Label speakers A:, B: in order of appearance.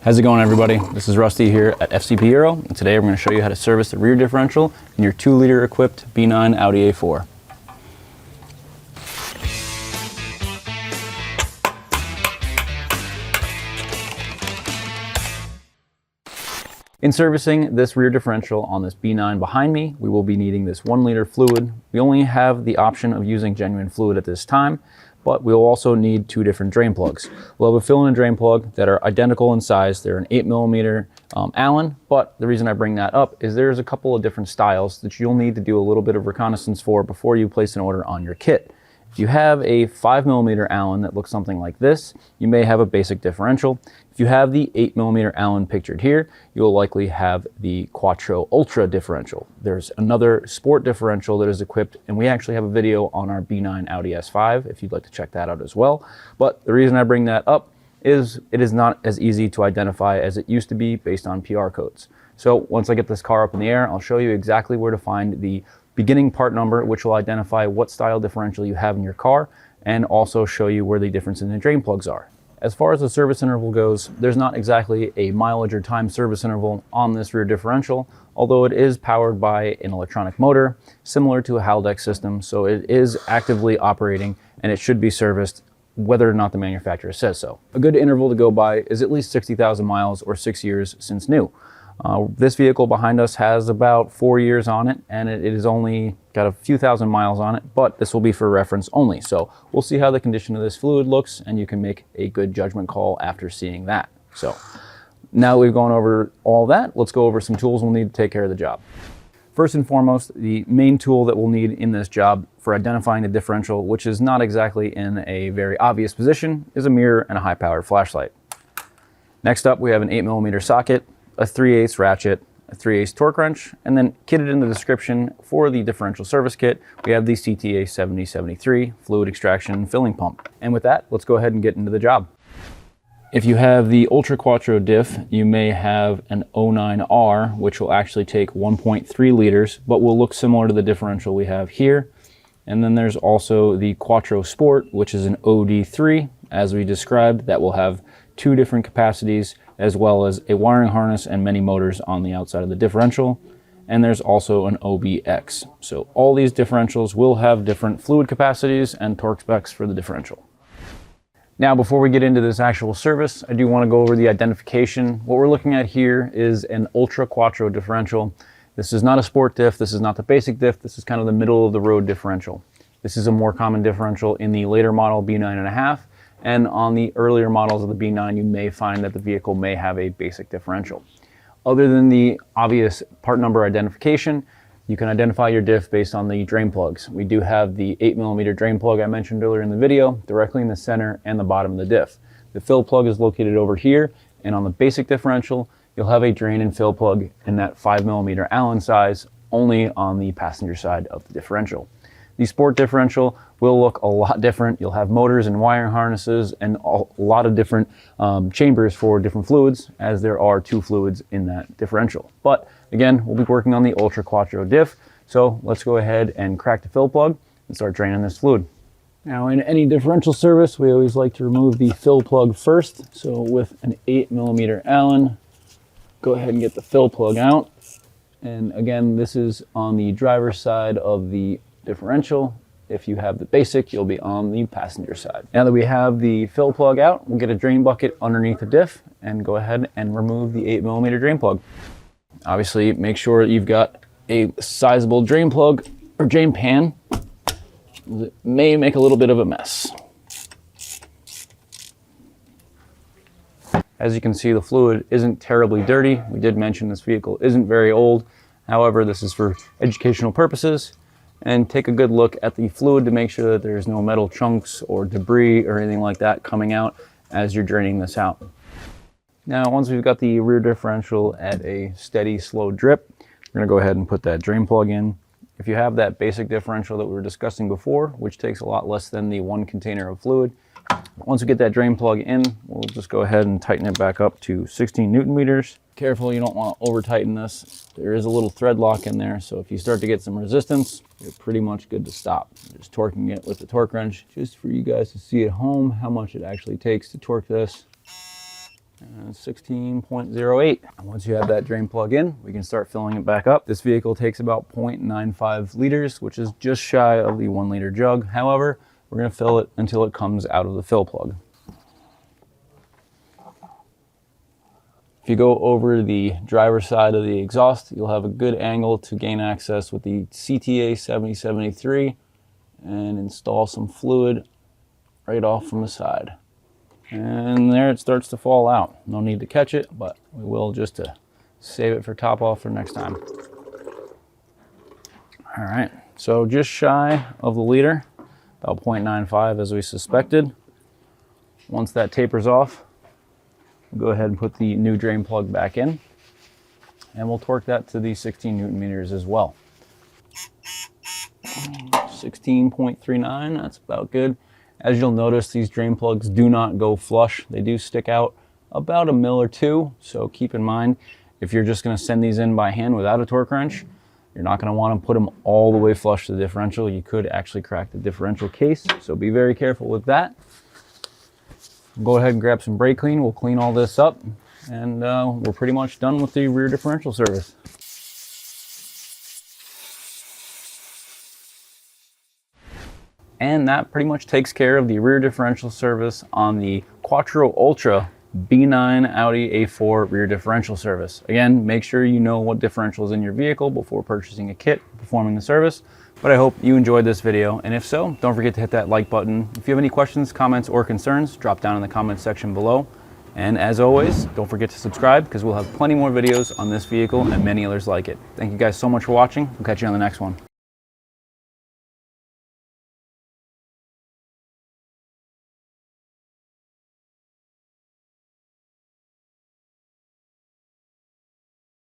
A: How's it going, everybody? This is Rusty here at FCP Euro, and today we're going to show you how to service the rear differential in your 2-liter equipped B9 Audi A4. In servicing this rear differential on this B9 behind me, we will be needing this 1-liter fluid. We only have the option of using genuine fluid at this time, but we'll also need 2 different drain plugs. We'll have a fill and a drain plug that are identical in size. They're an 8mm Allen, but the reason I bring that up is there's a couple of different styles that you'll need to do a little bit of reconnaissance for before you place an order on your kit. If you have a 5mm Allen that looks something like this, you may have a basic differential. If you have the 8mm Allen pictured here, you'll likely have the Quattro Ultra differential. There's another sport differential that is equipped, and we actually have a video on our B9 Audi S5 if you'd like to check that out as well. But the reason I bring that up is it is not as easy to identify as it used to be based on PR codes. So once I get this car up in the air, I'll show you exactly where to find the beginning part number, which will identify what style differential you have in your car, and also show you where the difference in the drain plugs are. As far as the service interval goes, there's not exactly a mileage or time service interval on this rear differential, although it is powered by an electronic motor, similar to a Haldex system, so it is actively operating and it should be serviced whether or not the manufacturer says so. A good interval to go by is at least 60,000 miles or 6 years since new. This vehicle behind us has about 4 years on it, and it is only got a few thousand miles on it, but this will be for reference only. So we'll see how the condition of this fluid looks, and you can make a good judgment call after seeing that. So now that we've gone over all that, let's go over some tools we'll need to take care of the job. First and foremost, the main tool that we'll need in this job for identifying the differential, which is not exactly in a very obvious position, is a mirror and a high-powered flashlight. Next up, we have an 8mm socket, a 3/8 ratchet, a 3/8 torque wrench, and then kitted in the description for the differential service kit, we have the CTA 7073 fluid extraction filling pump. And with that, let's go ahead and get into the job. If you have the Ultra Quattro diff, you may have an 09R, which will actually take 1.3 liters, but will look similar to the differential we have here. And then there's also the Quattro Sport, which is an OD3, as we described, that will have 2 different capacities, as well as a wiring harness and many motors on the outside of the differential. And there's also an OBX. So all these differentials will have different fluid capacities and torque specs for the differential. Now, before we get into this actual service, I do want to go over the identification. What we're looking at here is an Ultra Quattro differential. This is not a sport diff, this is not the basic diff, this is kind of the middle of the road differential. This is a more common differential in the later model B9.5, and on the earlier models of the B9, you may find that the vehicle may have a basic differential. Other than the obvious part number identification, you can identify your diff based on the drain plugs. We do have the 8mm drain plug I mentioned earlier in the video, directly in the center and the bottom of the diff. The fill plug is located over here, and on the basic differential, you'll have a drain and fill plug in that 5mm Allen size, only on the passenger side of the differential. The sport differential will look a lot different. You'll have motors and wiring harnesses and a lot of different chambers for different fluids, as there are 2 fluids in that differential. But again, we'll be working on the Ultra Quattro diff. So let's go ahead and crack the fill plug and start draining this fluid. Now, in any differential service, we always like to remove the fill plug first. So with an 8mm Allen, go ahead and get the fill plug out. And again, this is on the driver's side of the differential. If you have the basic, you'll be on the passenger side. Now that we have the fill plug out, we'll get a drain bucket underneath the diff and go ahead and remove the 8mm drain plug. Obviously, make sure you've got a sizable drain plug or drain pan. It may make a little bit of a mess. As you can see, the fluid isn't terribly dirty. We did mention this vehicle isn't very old. However, this is for educational purposes. And take a good look at the fluid to make sure that there's no metal chunks or debris or anything like that coming out as you're draining this out. Now, once we've got the rear differential at a steady, slow drip, we're going to go ahead and put that drain plug in. If you have that basic differential that we were discussing before, which takes a lot less than the 1 container of fluid, once we get that drain plug in, we'll just go ahead and tighten it back up to 16 Newton meters. Careful, you don't want to over tighten this. There is a little thread lock in there, so if you start to get some resistance, you're pretty much good to stop. Just torquing it with the torque wrench, just for you guys to see at home how much it actually takes to torque this. 16.08. Once you have that drain plug in, we can start filling it back up. This vehicle takes about 0.95 liters, which is just shy of the 1 liter jug. However, we're going to fill it until it comes out of the fill plug. If you go over the driver's side of the exhaust, you'll have a good angle to gain access with the CTA 7073 and install some fluid right off from the side. And there it starts to fall out. No need to catch it, but we will just to save it for top off for next time. All right, so just shy of the liter, about 0.95 as we suspected. Once that tapers off, we'll go ahead and put the new drain plug back in, and we'll torque that to the 16 Newton meters as well. 16.39, that's about good. As you'll notice, these drain plugs do not go flush. They do stick out about a mil or two, so keep in mind, if you're just gonna send these in by hand without a torque wrench, you're not gonna wanna put them all the way flush to the differential. You could actually crack the differential case, so be very careful with that. Go ahead and grab some brake clean. We'll clean all this up, and we're pretty much done with the rear differential service. And that pretty much takes care of the rear differential service on the Quattro Ultra B9 Audi A4 rear differential service. Again, make sure you know what differential is in your vehicle before purchasing a kit, performing the service. But I hope you enjoyed this video, and if so, don't forget to hit that like button. If you have any questions, comments, or concerns, drop down in the comments section below. And as always, don't forget to subscribe, because we'll have plenty more videos on this vehicle and many others like it. Thank you guys so much for watching. We'll catch you on the next one.